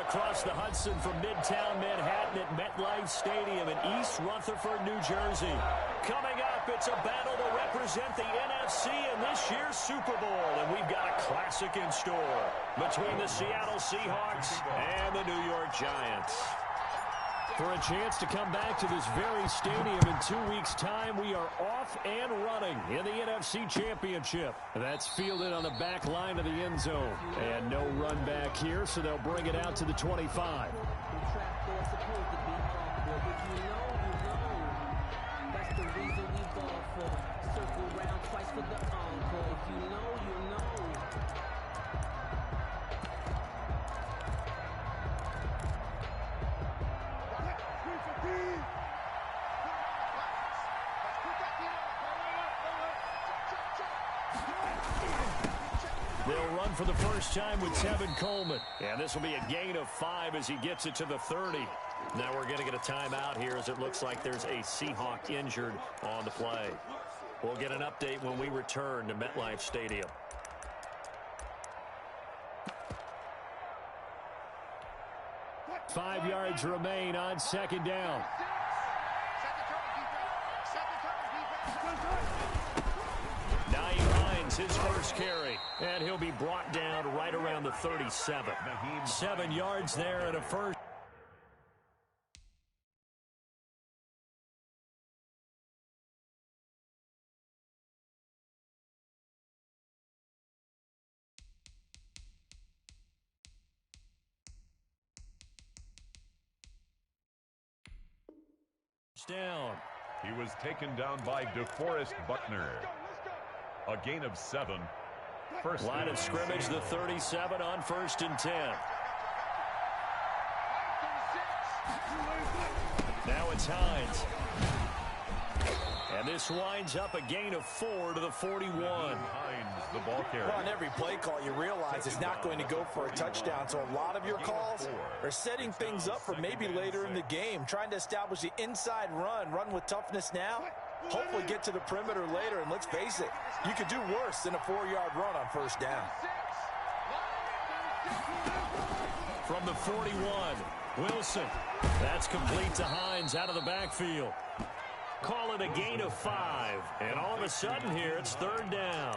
across the Hudson from Midtown Manhattan at MetLife Stadium in East Rutherford, New Jersey. Coming up, it's a battle to represent the NFC in this year's Super Bowl, and we've got a classic in store between the Seattle Seahawks and the New York Giants. For a chance to come back to this very stadium in 2 weeks' time, we are off and running in the NFC Championship. That's fielded on the back line of the end zone. And no run back here, so they'll bring it out to the 25. That's the reason we go for circle round twice for the encore. If you know, you know. They'll run for the first time with Tevin Coleman. And this will be a gain of 5 as he gets it to the 30. Now we're going to get a timeout here as it looks like there's a Seahawk injured on the play. We'll get an update when we return to MetLife Stadium. Five yards remain on second down. His first carry, and he'll be brought down right around the 37. 7 yards there and a first. Down. He was taken down by DeForest Buckner. A gain of 7. First line of scrimmage, the 37 on 1st and 10. Now it's Hines. And this winds up a gain of 4 to the 41. Hines, the ball carrier. Well, on every play call, you realize it's not going to go for a touchdown. So a lot of your calls are setting things up for maybe later in the game, trying to establish the inside run with toughness now. Hopefully get to the perimeter later, and let's face it, you could do worse than a 4-yard run on first down. From the 41, Wilson. That's complete to Hines out of the backfield. Call it a gain of 5, and all of a sudden here it's 3rd down.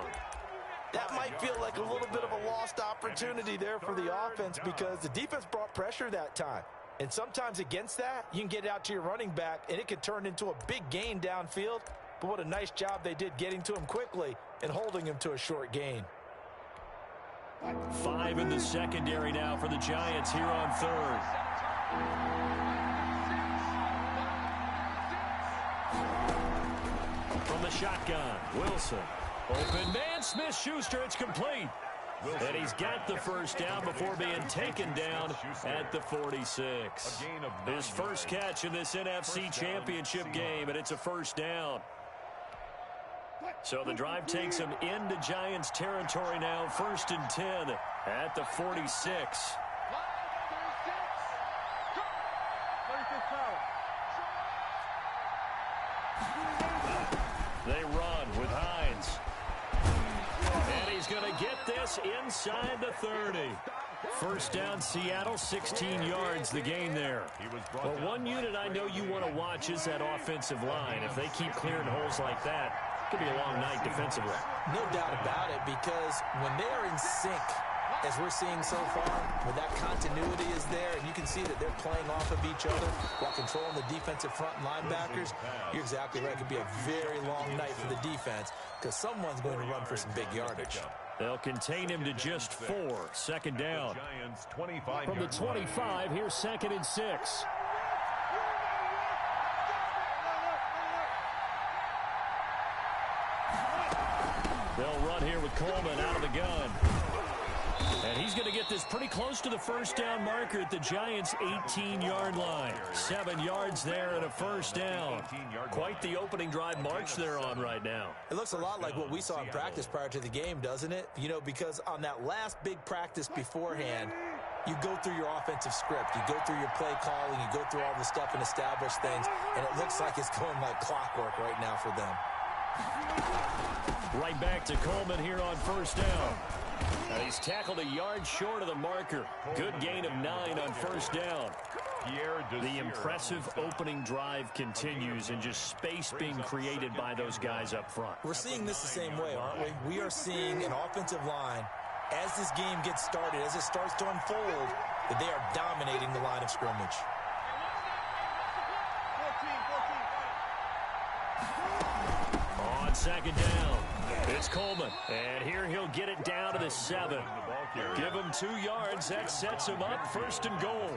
That might feel like a little bit of a lost opportunity there for the offense because the defense brought pressure that time. And sometimes against that, you can get out to your running back, and it could turn into a big gain downfield. But what a nice job they did getting to him quickly and holding him to a short gain. 5 in the secondary now for the Giants here on 3rd. From the shotgun, Wilson. Open man, Smith-Schuster, it's complete. And he's got the first down before being taken down at the 46. His first catch in this NFC Championship game, and it's a first down. So the drive takes him into Giants territory now, 1st and 10 at the 46. They run with Hines. And he's going to get this inside the 30. First down, Seattle, 16 yards the gain there. Well, one unit I know you want to watch is that offensive line. If they keep clearing holes like that, it could be a long night defensively. No doubt about it, because when they are in sync, as we're seeing so far, when that continuity is there, and you can see that they're playing off of each other while controlling the defensive front linebackers, you're exactly right. It could be a very long night for the defense because someone's going to run for some big yardage. They'll contain him to just 4. Second down. From the 25, here's 2nd and 6. They'll run here with Coleman out of the gun. And he's going to get this pretty close to the first down marker at the Giants' 18-yard line. 7 yards there and a first down. Quite the opening drive march they're on right now. It looks a lot like what we saw in practice prior to the game, doesn't it? You know, because on that last big practice beforehand, you go through your offensive script. You go through your play calling. You go through all the stuff and establish things. And it looks like it's going like clockwork right now for them. Right back to Coleman here on first down. And he's tackled a yard short of the marker. Good gain of 9 on first down. The impressive opening drive continues, and just space being created by those guys up front. We're seeing this the same way, aren't we? We are seeing an offensive line, as this game gets started, as it starts to unfold, that they are dominating the line of scrimmage. On second down, it's Coleman. And here he'll get it down to the 7. Give him 2 yards. That sets him up first and goal.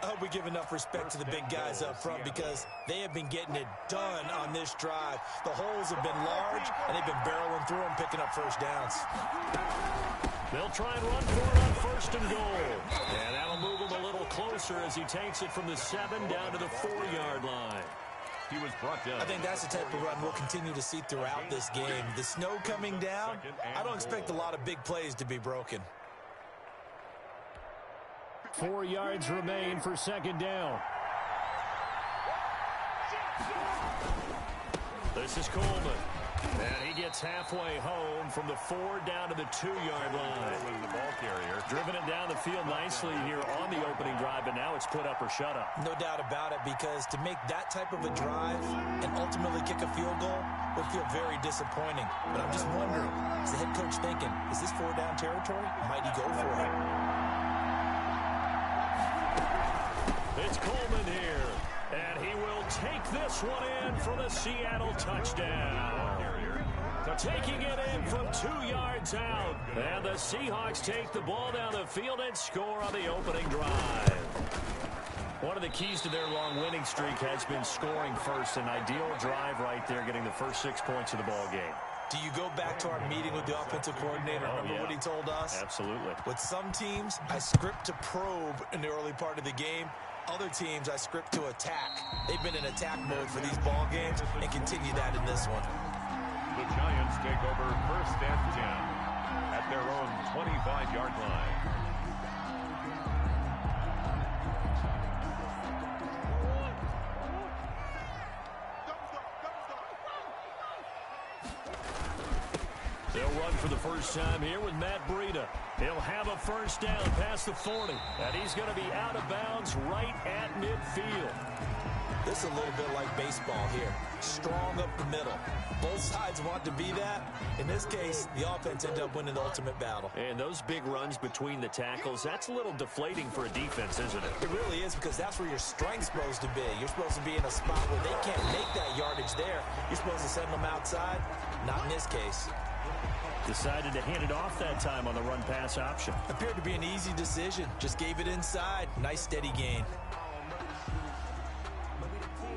I hope we give enough respect to the big guys up front because they have been getting it done on this drive. The holes have been large, and they've been barreling through them, picking up first downs. They'll try and run for it on first and goal. And that'll move him a little closer as he takes it from the 7 down to the 4-yard line. He was brought down. I think that's the type of run we'll continue to see throughout this game. The snow coming down, I don't expect a lot of big plays to be broken. 4 yards remain for second down. This is Coleman. And he gets halfway home from the 4 down to the 2-yard line. The ball carrier. Driven it down the field nicely here on the opening drive, but now it's put up or shut up. No doubt about it, because to make that type of a drive and ultimately kick a field goal would feel very disappointing. But I'm just wondering, is the head coach thinking, is this 4-down territory? Might he go for it? It's Coleman here, and he will take this one in for the Seattle touchdown. Taking it in from 2 yards out. And the Seahawks take the ball down the field and score on the opening drive. One of the keys to their long winning streak has been scoring first. An ideal drive right there, getting the first 6 points of the ball game. Do you go back to our meeting with the offensive coordinator? Remember what he told us? Absolutely. With some teams, I script to probe in the early part of the game. Other teams, I script to attack. They've been in attack mode for these ball games and continue that in this one. The Giants take over first and 10 at their own 25-yard line. They'll run for the first time here with Matt Breida. He'll have a first down past the 40, and he's going to be out of bounds right at midfield. This is a little bit like baseball here. Strong up the middle. Both sides want to be that. In this case, the offense ended up winning the ultimate battle. And those big runs between the tackles, that's a little deflating for a defense, isn't it? It really is, because that's where your strength's supposed to be. You're supposed to be in a spot where they can't make that yardage there. You're supposed to send them outside. Not in this case. Decided to hand it off that time on the run-pass option. Appeared to be an easy decision. Just gave it inside. Nice steady gain.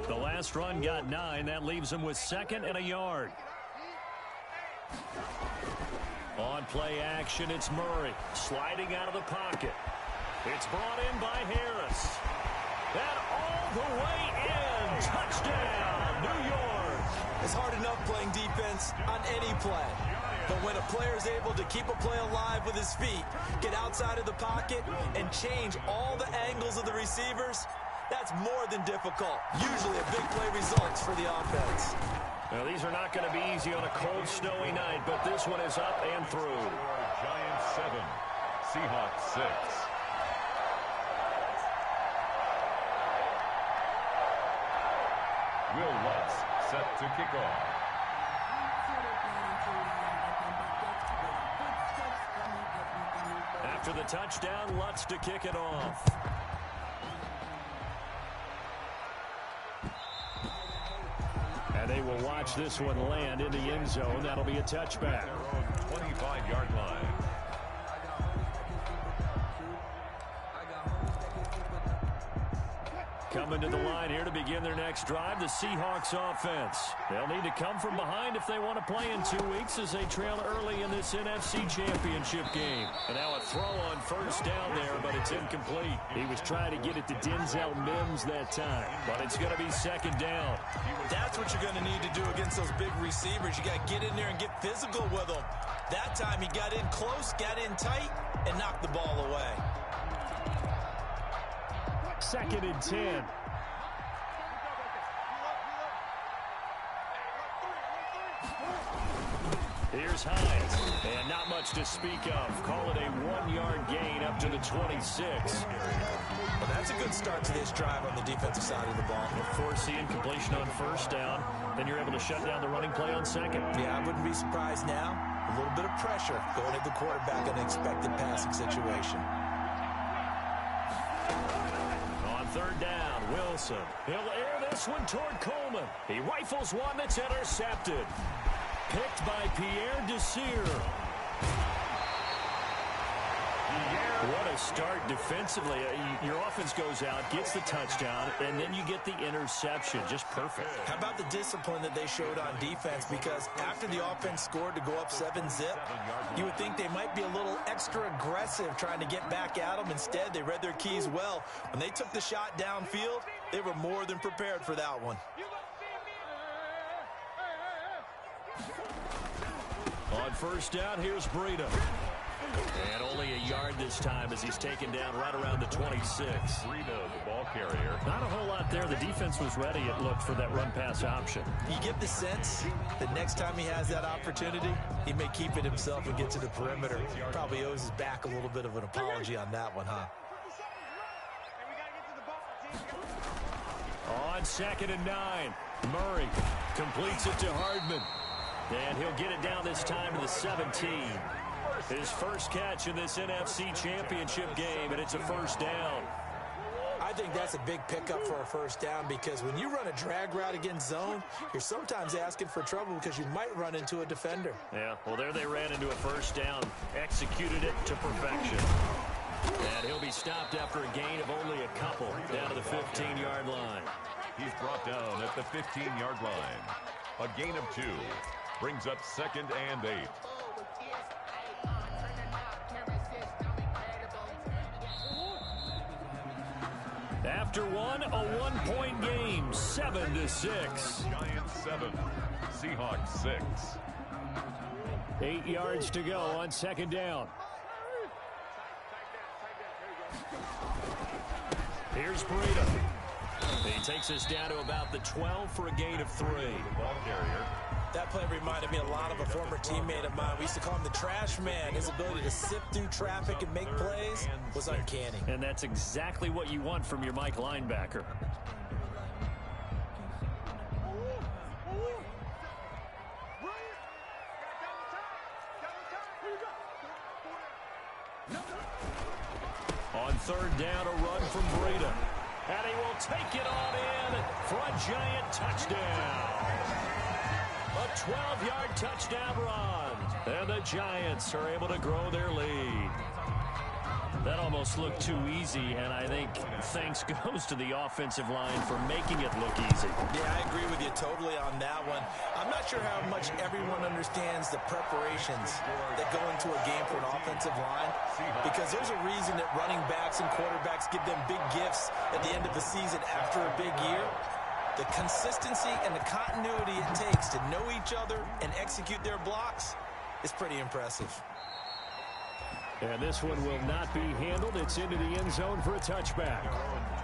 The last run got 9. That leaves him with 2nd and a yard. On play action, it's Murray sliding out of the pocket. It's brought in by Harris. And all the way in. Touchdown, New York. It's hard enough playing defense on any play. But when a player is able to keep a play alive with his feet, get outside of the pocket, and change all the angles of the receivers, that's more than difficult. Usually a big play results for the offense. Well, these are not going to be easy on a cold, snowy night, but this one is up and through. Giants 7, Seahawks 6. Will Lutz set to kick off. After the touchdown, Lutz to kick it off. And they will watch this one land in the end zone. That'll be a touchback. Their own 25-yard line. Coming to the line here to begin their next drive, the Seahawks offense. They'll need to come from behind if they want to play in 2 weeks as they trail early in this NFC Championship game. And now a throw on first down there, but it's incomplete. He was trying to get it to Denzel Mims that time, but it's going to be 2nd down. That's what you're going to need to do against those big receivers. You got to get in there and get physical with them. That time he got in close, got in tight, and knocked the ball away. 2nd and 10. Here's Hines, and not much to speak of. Call it a 1-yard gain up to the 26. Well, that's a good start to this drive on the defensive side of the ball. Forcing incompletion on first down, then you're able to shut down the running play on second. Yeah, I wouldn't be surprised now. A little bit of pressure going at the quarterback in an expected passing situation. On third down, Wilson. He'll air this one toward Coleman. He rifles one that's intercepted. Picked by Pierre Desir. What a start defensively. Your offense goes out, gets the touchdown, and then you get the interception. Just perfect. How about the discipline that they showed on defense? Because after the offense scored to go up 7-zip, you would think they might be a little extra aggressive trying to get back at them. Instead, they read their keys well. When they took the shot downfield, they were more than prepared for that one. On first down, here's Breida. And only a yard this time as he's taken down right around the 26. Breida, the ball carrier. Not a whole lot there. The defense was ready, it looked, for that run-pass option. You get the sense that next time he has that opportunity, he may keep it himself and get to the perimeter. Probably owes his back a little bit of an apology on that one, huh? On 2nd and 9, Murray completes it to Hardman. And he'll get it down this time to the 17. His first catch in this NFC Championship game, and it's a first down. I think that's a big pickup for a first down because when you run a drag route against zone, you're sometimes asking for trouble because you might run into a defender. Yeah, well, there they ran into a first down, executed it to perfection. And he'll be stopped after a gain of only a couple down to the 15-yard line. He's brought down at the 15-yard line. A gain of 2 brings up 2nd and 8. After one, a 1-point game, 7-6. Giants 7, Seahawks 6. 8 yards to go on 2nd down. Here's Breida. He takes us down to about the 12 for a gain of 3. Ball carrier. That play reminded me a lot of a former teammate of mine. We used to call him the trash man. His ability to sift through traffic and make plays was uncanny. And that's exactly what you want from your Mike linebacker. On 3rd down, a run from Breida. And he will take it on in for a Giant touchdown. A 12-yard touchdown run. And the Giants are able to grow their lead. That almost looked too easy, and I think thanks goes to the offensive line for making it look easy. Yeah, I agree with you totally on that one. I'm not sure how much everyone understands the preparations that go into a game for an offensive line, because there's a reason that running backs and quarterbacks give them big gifts at the end of the season after a big year. The consistency and the continuity it takes to know each other and execute their blocks is pretty impressive. And this one will not be handled. It's into the end zone for a touchback.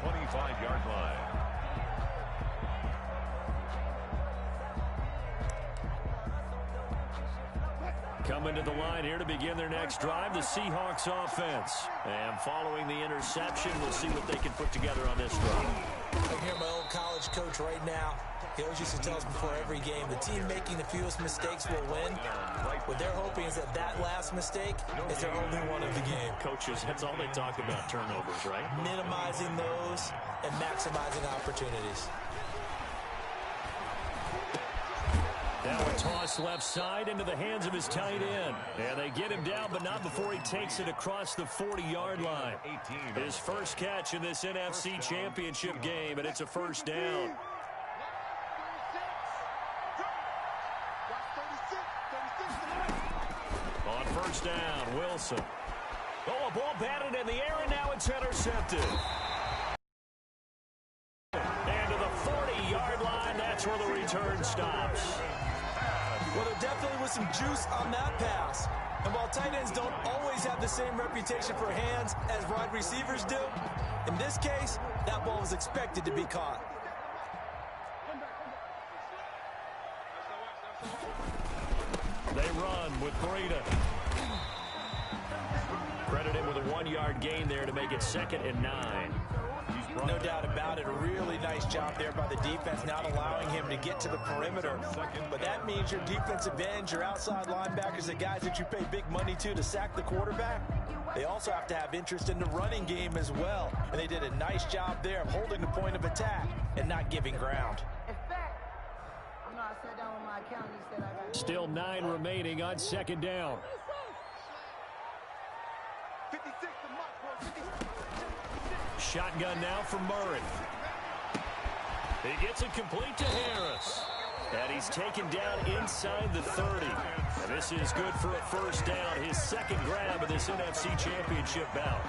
25-yard line. Coming to the line here to begin their next drive, the Seahawks offense. And following the interception, we'll see what they can put together on this drive. I hear my old college coach right now. He always used to tell us before every game, the team making the fewest mistakes will win. What they're hoping is that that last mistake is their only one of the game. Coaches, that's all they talk about, turnovers, right? Minimizing those and maximizing opportunities. Now a toss left side into the hands of his tight end. And they get him down, but not before he takes it across the 40-yard line. His first catch in this NFC Championship game, and it's a first down. On first down, Wilson. Oh, a ball batted in the air, and now it's intercepted. And to the 40-yard line, that's where the return stops. Well, there definitely was some juice on that pass. And while tight ends don't always have the same reputation for hands as wide receivers do, in this case, that ball was expected to be caught. They run with Breida. Credit him with a 1-yard gain there to make it 2nd and 9. No doubt about it. A really nice job there by the defense, not allowing him to get to the perimeter. But that means your defensive ends, your outside linebackers, the guys that you pay big money to sack the quarterback, they also have to have interest in the running game as well. And they did a nice job there of holding the point of attack and not giving ground. Still 9 remaining on 2nd down. Shotgun now for Murray. He gets it complete to Harris. And he's taken down inside the 30. And this is good for a 1st down. His 2nd grab of this NFC Championship bout.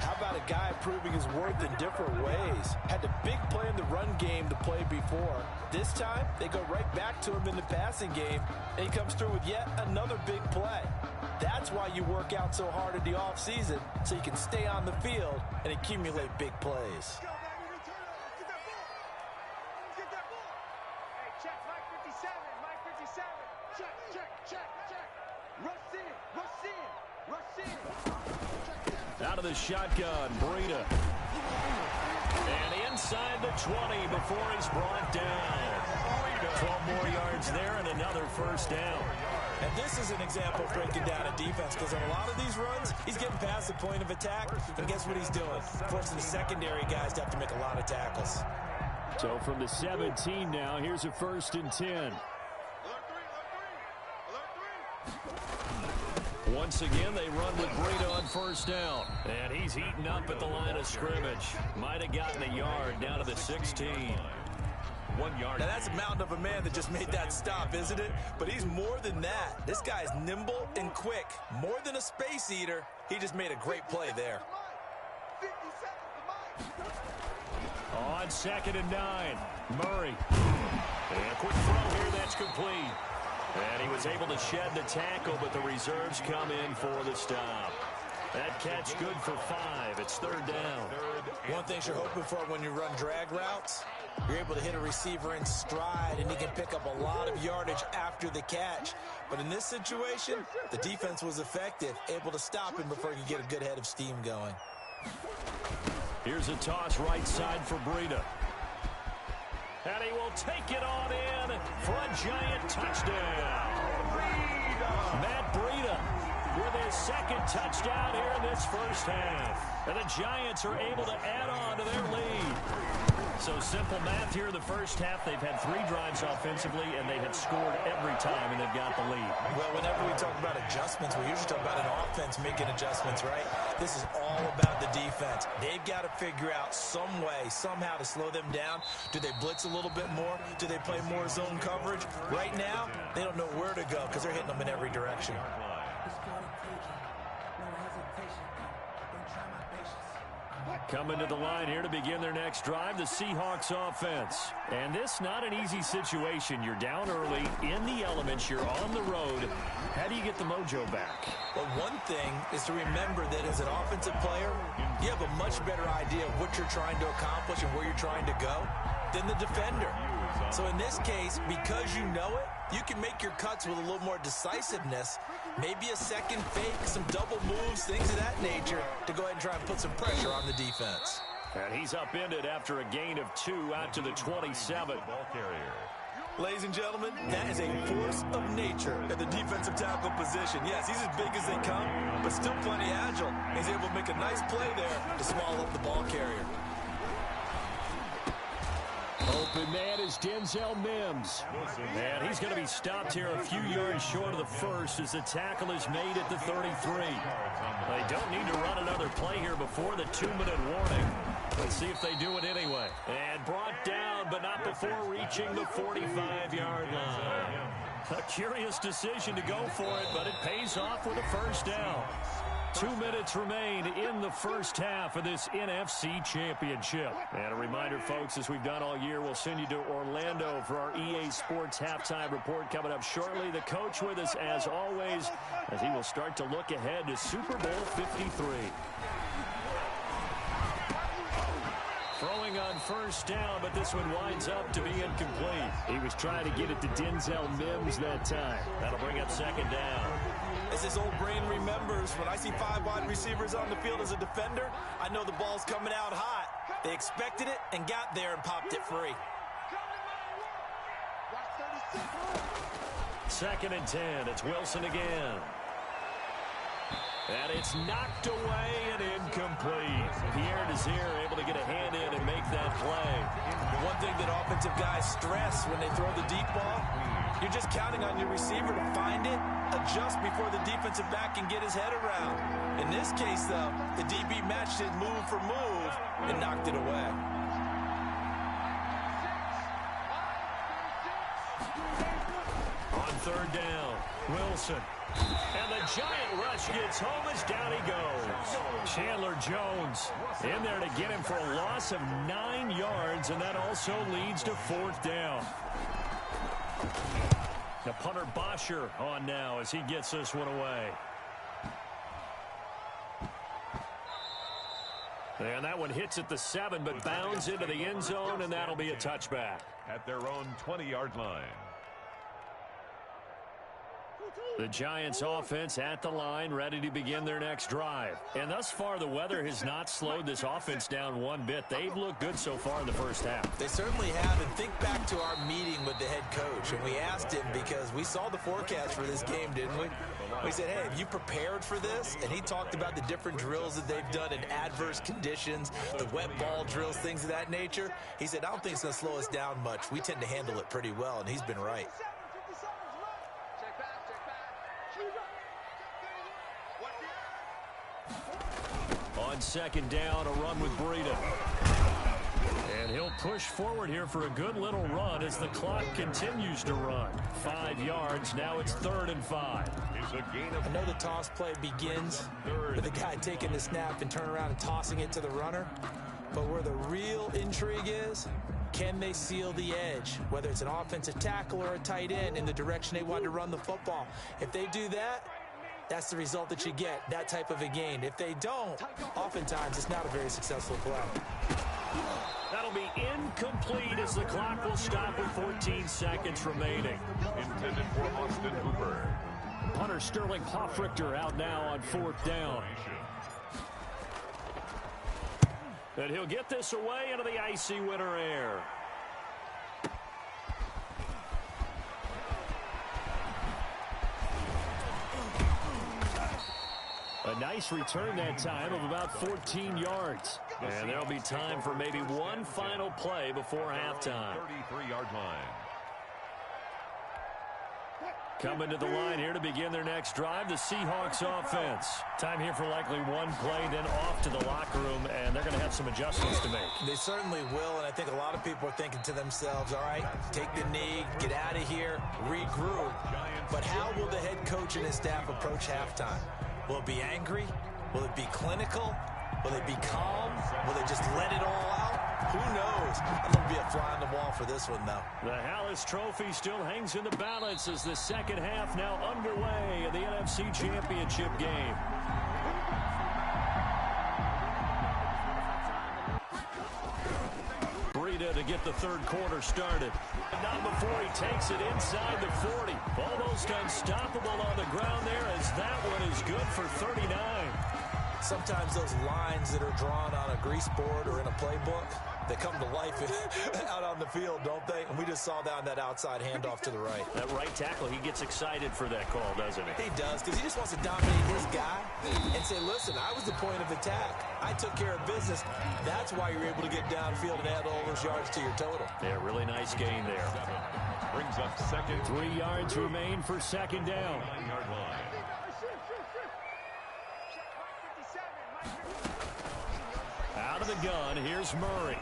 How about a guy proving his worth in different ways? Had the big play in the run game to play before. This time, they go right back to him in the passing game, and he comes through with yet another big play. That's why you work out so hard in the offseason, so you can stay on the field and accumulate big plays. Out of the shotgun, Breida. And inside the 20 before he's brought down. 12 more yards there and another 1st down. And this is an example of breaking down a defense, because on a lot of these runs, he's getting past the point of attack, and guess what he's doing? Forcing the secondary guys to have to make a lot of tackles. So from the 17 now, here's a 1st and 10. Once again, they run with Breida on 1st down. And he's heating up at the line of scrimmage. Might have gotten a yard down to the 16. 1 yard. Now, that's a mountain of a man that just made that stop, isn't it? But he's more than that. This guy's nimble and quick. More than a space eater. He just made a great play there. On 2nd and 9, Murray. And a quick throw here that's complete. And he was able to shed the tackle, but the reserves come in for the stop. That catch good for 5. It's 3rd down. One thing you're hoping for when you run drag routes, you're able to hit a receiver in stride, and he can pick up a lot of yardage after the catch. But in this situation, the defense was effective, able to stop him before he could get a good head of steam going. Here's a toss right side for Breida. And he will take it on in for a giant touchdown. Matt Breida with his 2nd touchdown here in this 1st half. And the Giants are able to add on to their lead. So simple math here in the 1st half. They've had 3 drives offensively, and they have scored every time, and they've got the lead. Well, whenever we talk about adjustments, we usually talk about an offense making adjustments, right? This is all about the defense. They've got to figure out some way, somehow to slow them down. Do they blitz a little bit more? Do they play more zone coverage? Right now, they don't know where to go because they're hitting them in every direction. Coming to the line here to begin their next drive, the Seahawks offense. And this not an easy situation. You're down early, in the elements, you're on the road. How do you get the mojo back? Well, one thing is to remember that as an offensive player, you have a much better idea of what you're trying to accomplish and where you're trying to go than the defender. So in this case, because you know it, you can make your cuts with a little more decisiveness, maybe a second fake, some double moves, things of that nature, to go ahead and try and put some pressure on the defense. And he's upended after a gain of 2 out to the 27. Ball carrier. Ladies and gentlemen, that is a force of nature at the defensive tackle position. Yes, he's as big as they come, but still plenty agile. He's able to make a nice play there to swallow up the ball carrier. Open man is Denzel Mims. And he's going to be stopped here a few yards short of the 1st as the tackle is made at the 33. They don't need to run another play here before the 2-minute warning. Let's see if they do it anyway. And brought down, but not before reaching the 45-yard line. A curious decision to go for it, but it pays off with a 1st down. 2 minutes remain in the 1st half of this NFC Championship. And a reminder, folks, as we've done all year, we'll send you to Orlando for our EA Sports Halftime Report coming up shortly. The coach with us, as always, as he will start to look ahead to Super Bowl 53. Throwing on first down, but this one winds up to be incomplete. He was trying to get it to Denzel Mims that time. That'll bring up second down. As his old brain remembers, when I see 5 wide receivers on the field as a defender, I know the ball's coming out hot. They expected it and got there and popped it free. 2nd and 10. It's Wilson again. And it's knocked away and incomplete. Pierre Desir able to get a hand in and make that play. One thing that offensive guys stress when they throw the deep ball, you're just counting on your receiver to find it, adjust before the defensive back can get his head around. In this case, though, the DB matched it move for move and knocked it away. On 3rd down, Wilson. And the giant rush gets home as down he goes. Chandler Jones in there to get him for a loss of 9 yards, and that also leads to 4th down. The punter Bosher on now as he gets this one away. And that one hits at the 7, but bounds into the end zone, and that'll be a touchback. At their own 20-yard line. The Giants offense at the line, ready to begin their next drive. And thus far, the weather has not slowed this offense down one bit. They've looked good so far in the first half. They certainly have. And think back to our meeting with the head coach. And we asked him because we saw the forecast for this game, didn't we? We said, hey, have you prepared for this? And he talked about the different drills that they've done in adverse conditions, the wet ball drills, things of that nature. He said, I don't think it's going to slow us down much. We tend to handle it pretty well, and he's been right. On 2nd down, a run with Breida. And he'll push forward here for a good little run as the clock continues to run. 5 yards. Now it's 3rd and 5. I know the toss play begins with the guy taking the snap and turning around and tossing it to the runner. But where the real intrigue is, can they seal the edge, whether it's an offensive tackle or a tight end, in the direction they want to run the football? If they do that, that's the result that you get, that type of a gain. If they don't, oftentimes it's not a very successful play. That'll be incomplete as the clock will stop with 14 seconds remaining. Intended for Austin Hooper. Punter Sterling Hoffrichter out now on 4th down. And he'll get this away into the icy winter air. A nice return that time of about 14 yards. And there'll be time for maybe one final play before halftime. 33-yard line. Coming to the line here to begin their next drive, the Seahawks offense. Time here for likely one play, then off to the locker room, and they're going to have some adjustments to make. They certainly will, and I think a lot of people are thinking to themselves, all right, take the knee, get out of here, regroup. But how will the head coach and his staff approach halftime? Will it be angry? Will it be clinical? Will they be calm? Will they just let it all out? Who knows? I'm going to be a fly on the wall for this one, though. The Hallis Trophy still hangs in the balance as the second half now underway in the NFC Championship game. Breida to get the third quarter started. Not before he takes it inside the 40. Almost unstoppable on the ground there as that one is good for 39. Sometimes those lines that are drawn on a grease board or in a playbook, they come to life out on the field, don't they? And we just saw down that outside handoff to the right. That right tackle, he gets excited for that call, doesn't he? He does, because he just wants to dominate his guy and say, listen, I was the point of attack. I took care of business. That's why you're able to get downfield and add all those yards to your total. Yeah, really nice gain there. Brings up second. 3 yards remain for second down. 9-yard line. Out of the gun, here's Murray.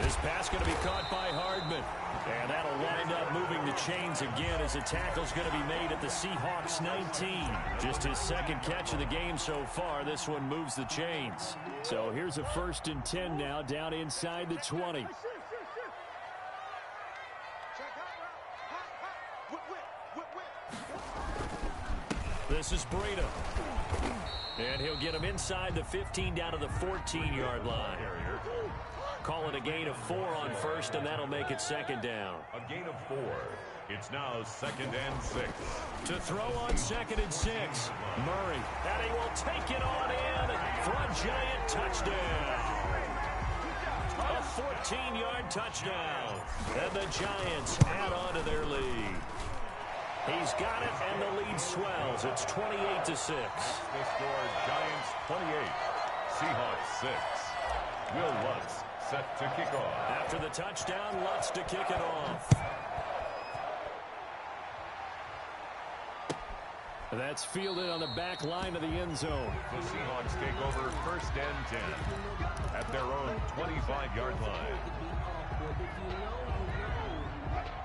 This pass going to be caught by Hardman. And that'll wind up moving the chains again as a tackle's going to be made at the Seahawks 19. Just his second catch of the game so far. This one moves the chains. So here's a 1st and 10 now down inside the 20. This is Breida. And he'll get him inside the 15 down to the 14-yard line. call it a gain of 4 on first, and that'll make it second down. A gain of 4. It's now 2nd and 6. To throw on 2nd and 6. Murray. And he will take it on in for a giant touchdown. A 14-yard touchdown. And the Giants add on to their lead. He's got it, and the lead swells. It's 28-6. The score, Giants 28, Seahawks 6. Will Lutz set to kick off. After the touchdown, Lutz to kick it off. That's fielded on the back line of the end zone. The Seahawks take over 1st and 10 at their own 25-yard line.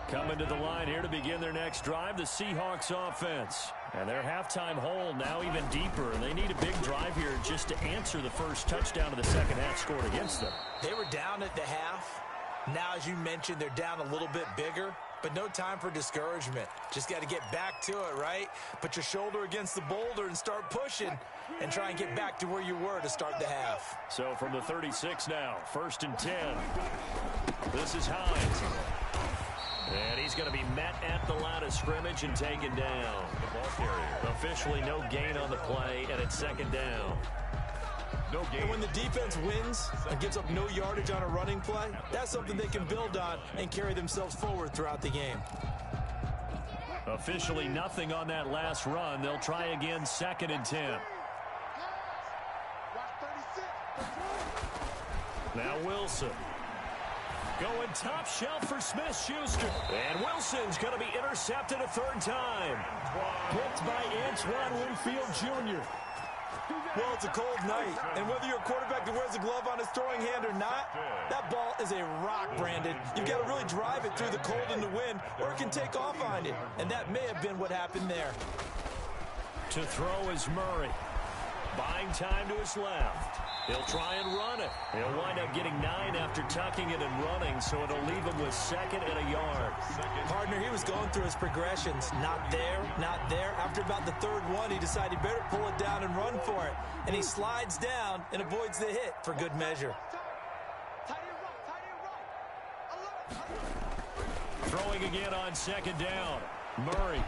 Coming to the line here to begin their next drive, the Seahawks offense. And their halftime hole now even deeper, and they need a big drive here just to answer the first touchdown of the second half scored against them. They were down at the half. Now, as you mentioned, they're down a little bit bigger, but no time for discouragement. Just got to get back to it, right? Put your shoulder against the boulder and start pushing and try and get back to where you were to start the half. So from the 36 now, 1st and 10. This is Hines. And he's going to be met at the line of scrimmage and taken down. The ball carrier. Officially no gain on the play, and it's 2nd down. No gain. And when the defense wins and gives up no yardage on a running play, that's something they can build on and carry themselves forward throughout the game. Officially nothing on that last run. They'll try again, 2nd and 10. Now Wilson. Going top shelf for Smith-Schuster. And Wilson's going to be intercepted a 3rd time. Picked by Antoine Winfield Jr. Well, it's a cold night, and whether you're a quarterback that wears a glove on his throwing hand or not, that ball is a rock, Brandon. You've got to really drive it through the cold and the wind, or it can take off on you. And that may have been what happened there. To throw is Murray. Buying time to his left. He'll try and run it. He'll wind up getting 9 after tucking it and running, so it'll leave him with 2nd and a yard. Partner, he was going through his progressions. Not there, not there. After about the 3rd one, he decided he better pull it down and run for it. And he slides down and avoids the hit for good measure. Throwing again on 2nd down. Murray.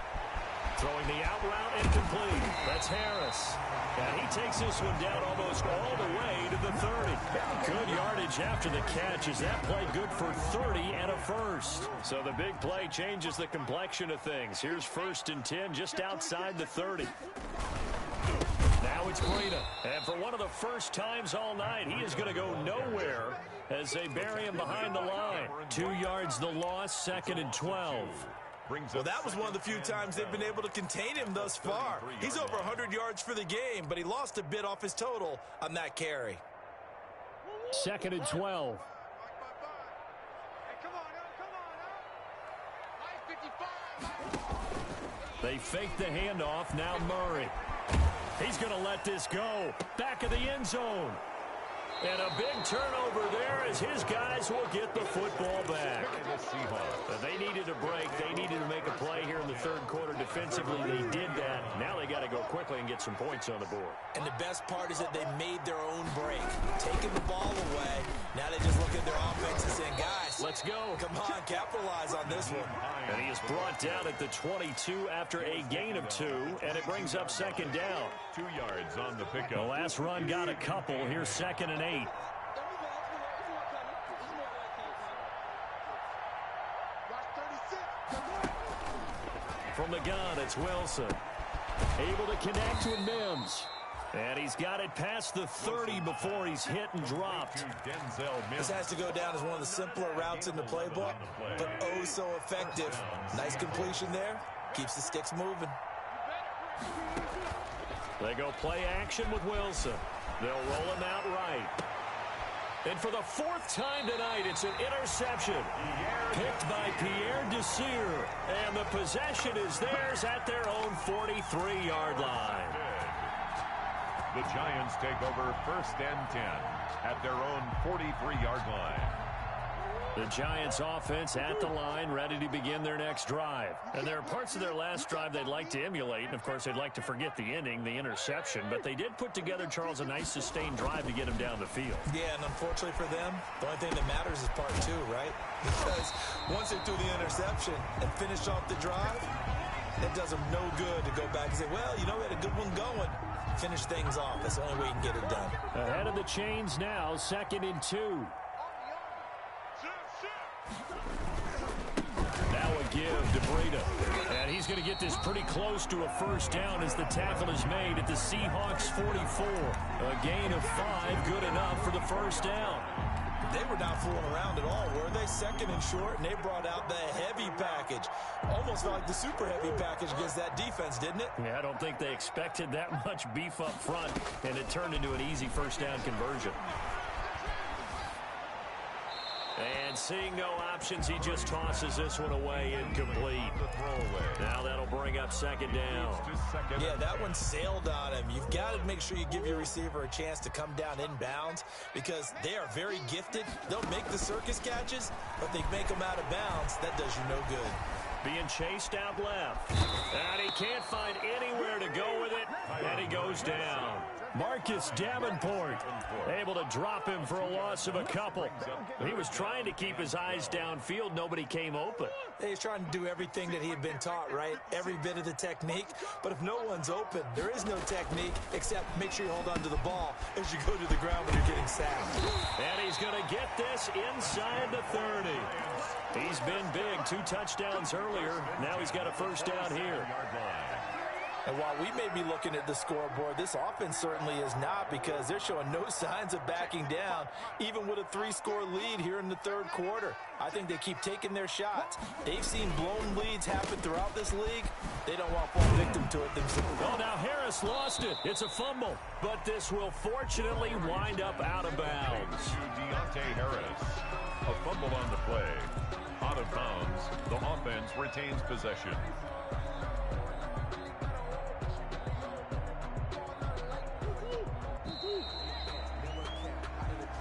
Throwing the out route incomplete. That's Harris. And he takes this one down almost all the way to the 30. Good yardage after the catch. Is that play good for 30 and a first? So the big play changes the complexion of things. Here's 1st and 10 just outside the 30. Now it's Breida. And for one of the first times all night, he is going to go nowhere as they bury him behind the line. 2 yards the loss, 2nd and 12. Well, that was one of the few times they've been able to contain him thus far. He's over 100 yards for the game, but he lost a bit off his total on that carry. 2nd and 12. They fake the handoff. Now Murray. He's going to let this go. Back of the end zone. And a big turnover there as his guys will get the football back. They needed a break. They needed to make a play here in the 3rd quarter defensively. They did that. Now they got to go quickly and get some points on the board. And the best part is that they made their own break. Taking the ball away. Now they just look at their offense and saying, guys, let's go. Come on, capitalize on this one. And he is brought down at the 22 after a gain of 2, and it brings up 2nd down. 2 yards on the pickup. The last run got a couple. Here's 2nd and 8. From the gun, it's Wilson. Able to connect with Mims. And he's got it past the 30 before he's hit and dropped. This has to go down as one of the simpler routes in the playbook, but oh so effective. Nice completion there. Keeps the sticks moving. They go play action with Wilson. They'll roll him out right. And for the 4th time tonight, it's an interception. Picked by Pierre Desir. And the possession is theirs at their own 43-yard line. The Giants take over 1st and 10 at their own 43-yard line. The Giants offense at the line, ready to begin their next drive. And there are parts of their last drive they'd like to emulate, and of course they'd like to forget the inning, the interception, but they did put together, Charles, a nice sustained drive to get him down the field. Yeah, and unfortunately for them, the only thing that matters is part two, right? Because once they threw the interception and finished off the drive, it does them no good to go back and say, well, you know, we had a good one going. Finish things off. That's the only way you can get it done. Ahead of the chains now, 2nd and 2. Now a give to Breida. And he's going to get this pretty close to a first down as the tackle is made at the Seahawks 44. A gain of 5, good enough for the first down. They were not fooling around at all, were they? 2nd and short, and they brought out the heavy package. Almost felt like the super heavy package against that defense, didn't it? Yeah, I don't think they expected that much beef up front, and it turned into an easy first down conversion. And seeing no options, he just tosses this one away, incomplete. Now that'll bring up 2nd down. Yeah, that one sailed on him. You've got to make sure you give your receiver a chance to come down inbounds because they are very gifted. They'll make the circus catches, but they make them out of bounds. That does you no good. Being chased out left. And he can't find anywhere to go with it, and he goes down. Marcus Davenport able to drop him for a loss of a couple. He was trying to keep his eyes downfield. Nobody came open. He's trying to do everything that he had been taught, right? Every bit of the technique. But if no one's open, there is no technique except make sure you hold on to the ball as you go to the ground when you're getting sacked. And he's going to get this inside the 30. He's been big. 2 touchdowns earlier. Now he's got a first down here. And while we may be looking at the scoreboard, this offense certainly is not because they're showing no signs of backing down, even with a 3-score lead here in the 3rd quarter. I think they keep taking their shots. They've seen blown leads happen throughout this league. They don't want to fall victim to it themselves. Oh, now Harris lost it. It's a fumble. But this will fortunately wind up out of bounds. Deontay Harris. A fumble on the play. Out of bounds. The offense retains possession.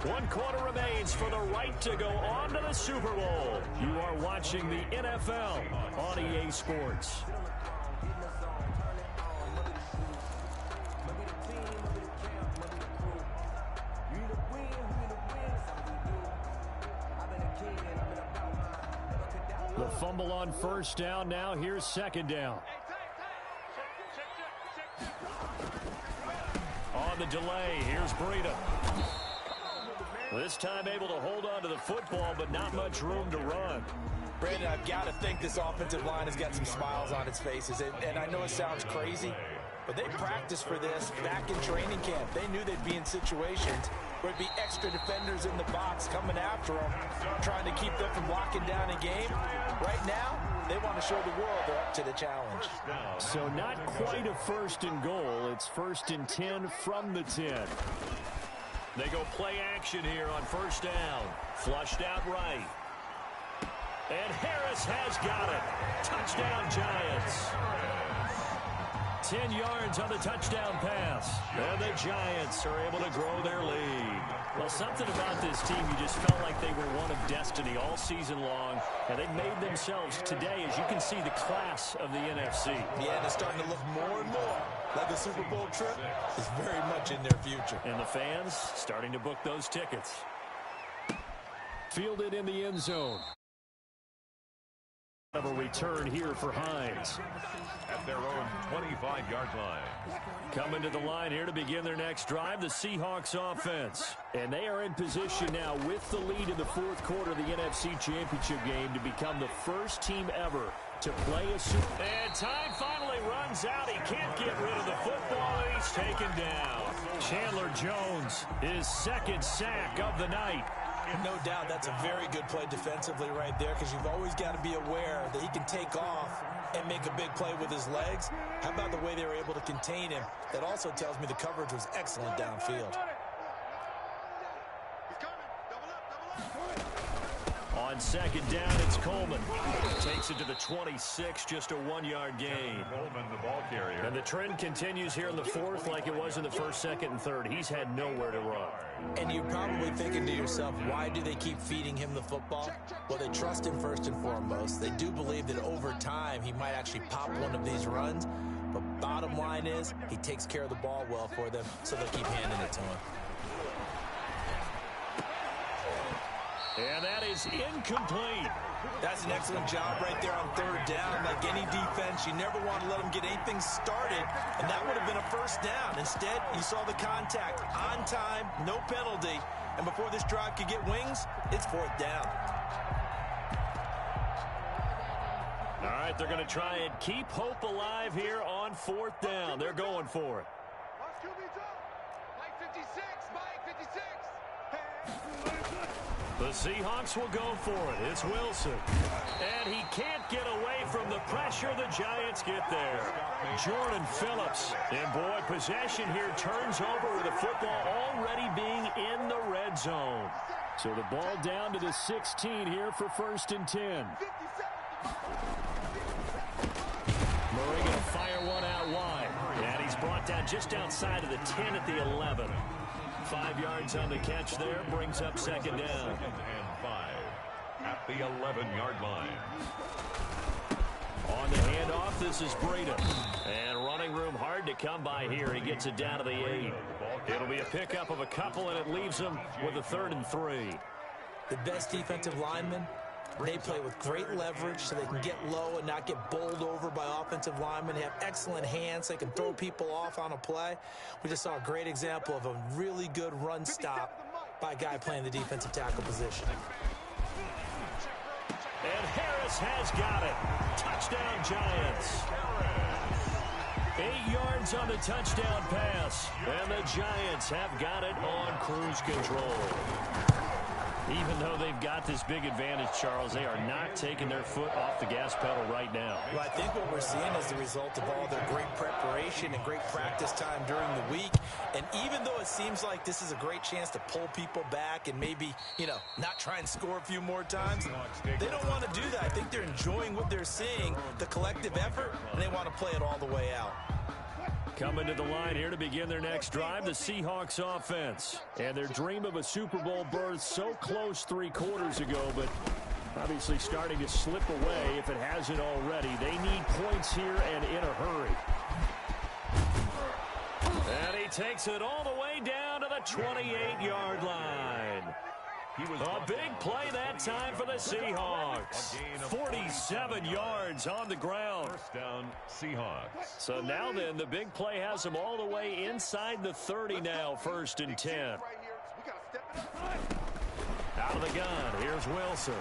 1 quarter remains for the right to go on to the Super Bowl. You are watching the NFL on EA Sports. The fumble on first down. Now here's 2nd down. On the delay, here's Breida. This time able to hold on to the football, but not much room to run. Brandon, I've got to think this offensive line has got some smiles on its faces. And I know it sounds crazy, but they practiced for this back in training camp. They knew they'd be in situations where it'd be extra defenders in the box coming after them, trying to keep them from locking down a game. Right now, they want to show the world they're up to the challenge. So not quite a 1st and goal. It's 1st and 10 from the 10. They go play action here on first down. Flushed out right. And Harris has got it. Touchdown, Giants. 10 yards on the touchdown pass. And the Giants are able to grow their lead. Well, something about this team, you just felt like they were one of destiny all season long. And they made themselves today, as you can see, the class of the NFC. Yeah, and it's starting to look more and more like a Super Bowl trip is very much in their future. And the fans starting to book those tickets. Fielded in the end zone. Of a return here for Hines. At their own 25-yard line. Coming to the line here to begin their next drive, the Seahawks offense. And they are in position now with the lead in the 4th quarter of the NFC Championship game to become the first team ever to play a Super Bowl. And time finally runs out. He can't get rid of the football, and he's taken down. Chandler Jones, his 2nd sack of the night. No doubt that's a very good play defensively right there because you've always got to be aware that he can take off and make a big play with his legs. How about the way they were able to contain him? That also tells me the coverage was excellent downfield. On second down, it's Coleman. Takes it to the 26, just a 1-yard gain. Coleman, the ball carrier. And the trend continues here in the fourth like it was in the first, second, and third. He's had nowhere to run. And you're probably thinking to yourself, why do they keep feeding him the football? Well, they trust him first and foremost. They do believe that over time he might actually pop one of these runs. But bottom line is, he takes care of the ball well for them, so they'll keep handing it to him. And that is incomplete. That's an excellent job right there on third down. Like any defense, you never want to let them get anything started, and that would have been a first down. Instead, you saw the contact on time, no penalty, and before this drive could get wings, it's fourth down. All right, they're going to try and keep hope alive here on fourth down. They're going for it. The Seahawks will go for it. It's Wilson. And he can't get away from the pressure. The Giants get there. Jordan Phillips. And, boy, possession here turns over with the football already being in the red zone. So the ball down to the 16 here for 1st and 10. Murray going to fire one out wide. And he's brought down just outside of the 10 at the 11. 5 yards on the catch there, brings up second down. 2nd and 5 at the 11-yard line. On the handoff, this is Breida. And running room hard to come by here. He gets it down to the 8. It'll be a pickup of a couple, and it leaves him with a 3rd and 3. The best defensive linemen, they play with great leverage so they can get low and not get bowled over by offensive linemen. They have excellent hands. They can throw people off on a play. We just saw a great example of a really good run stop by a guy playing the defensive tackle position. And Harris has got it. Touchdown, Giants. 8 yards on the touchdown pass. And the Giants have got it on cruise control. Even though they've got this big advantage, Charles, they are not taking their foot off the gas pedal right now. Well, I think what we're seeing is the result of all their great preparation and great practice time during the week. And even though it seems like this is a great chance to pull people back and maybe, not try and score a few more times, they don't want to do that. I think they're enjoying what they're seeing, the collective effort, and they want to play it all the way out. Coming to the line here to begin their next drive, the Seahawks offense. And their dream of a Super Bowl berth so close 3 quarters ago, but obviously starting to slip away if it hasn't already. They need points here and in a hurry. And he takes it all the way down to the 28-yard line. A big play that time for the Seahawks. 47 yards on the ground. First down, Seahawks. So now then, the big play has them all the way inside the 30 now, 1st and 10. Out of the gun, here's Wilson.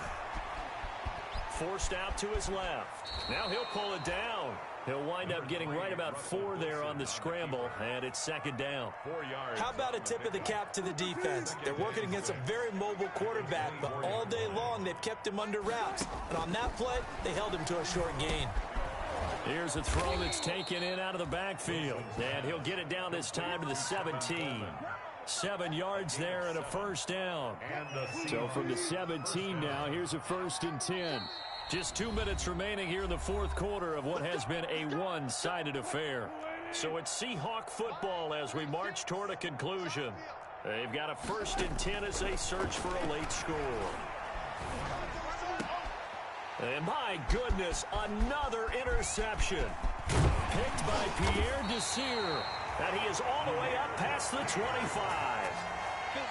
Forced out to his left. Now he'll pull it down. He'll wind up getting right about 4 there on the scramble, and it's 2nd down. 4 yards. How about a tip of the cap to the defense? They're working against a very mobile quarterback, but all day long they've kept him under wraps. And on that play, they held him to a short gain. Here's a throw that's taken in out of the backfield, and he'll get it down this time to the 17. 7 yards there and a 1st down. So from the 17 now, here's a 1st and 10. Just 2 minutes remaining here in the 4th quarter of what has been a one-sided affair. So it's Seahawk football as we march toward a conclusion. They've got a 1st and 10 as they search for a late score. And my goodness, another interception. Picked by Pierre Desir. And he is all the way up past the 25.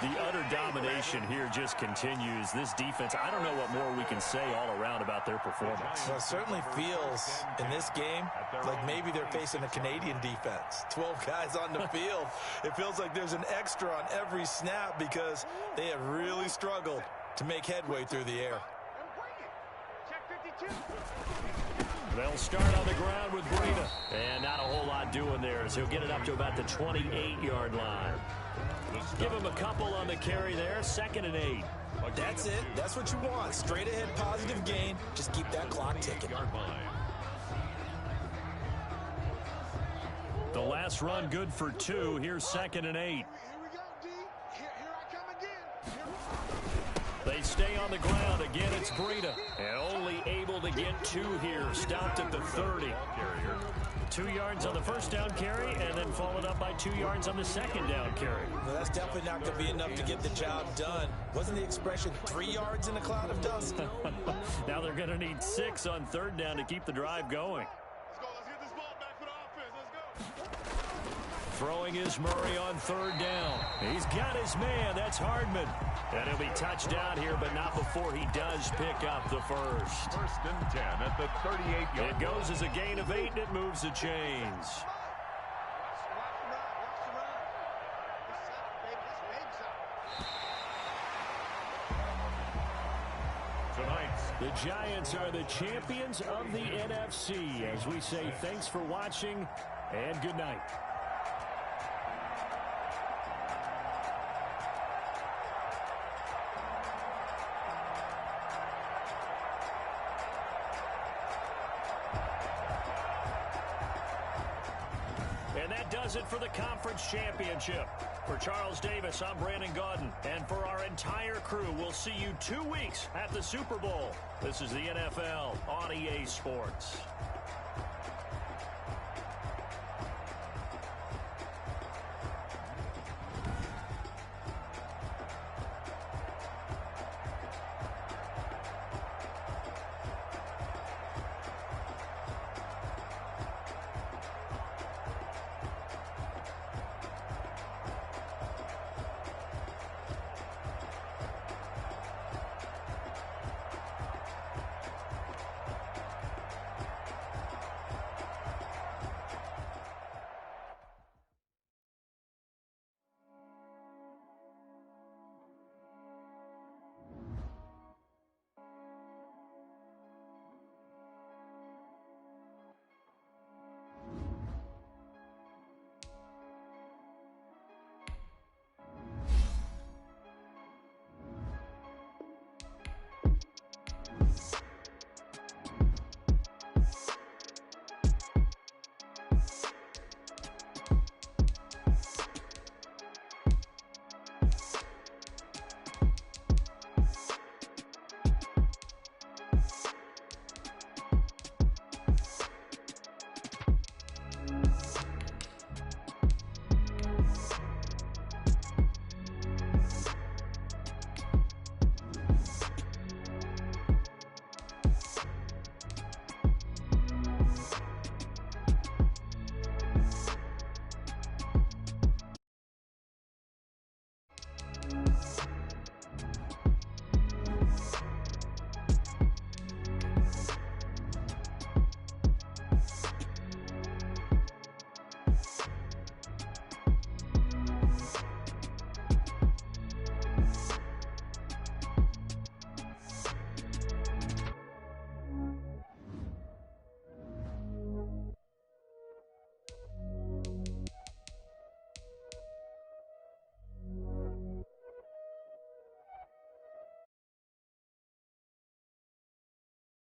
The utter domination here just continues. This defense, I don't know what more we can say all around about their performance. Well, it certainly feels in this game like maybe they're facing a Canadian defense. 12 guys on the field. It feels like there's an extra on every snap because they have really struggled to make headway through the air. They'll start on the ground with Breida. And not a whole lot doing there as he'll get it up to about the 28-yard line. Give him a couple on the carry there. 2nd and 8. That's it. That's what you want. Straight ahead positive gain. Just keep that clock ticking. The last run good for 2. Here's 2nd and 8. They they stay on the ground. Again, it's Breida. And only able to get 2 here. Stopped at the 30. 2 yards on the first down carry, and then followed up by 2 yards on the second down carry. Well, that's definitely not going to be enough to get the job done. Wasn't the expression 3 yards in a cloud of dust? Now they're going to need 6 on third down to keep the drive going. Let's get this ball back for the offense. Let's go. Throwing is Murray on third down. He's got his man. That's Hardman. And he'll be touched down here, but not before he does pick up the first. 1st and 10 at the 38-yard. It goes as a gain of 8, and it moves the chains. The Giants are the champions of the NFC. As we say, thanks for watching, and good night. And that does it for the conference championship. For Charles Davis, I'm Brandon Gaudin. And for our entire crew, we'll see you 2 weeks at the Super Bowl. This is the NFL on EA Sports.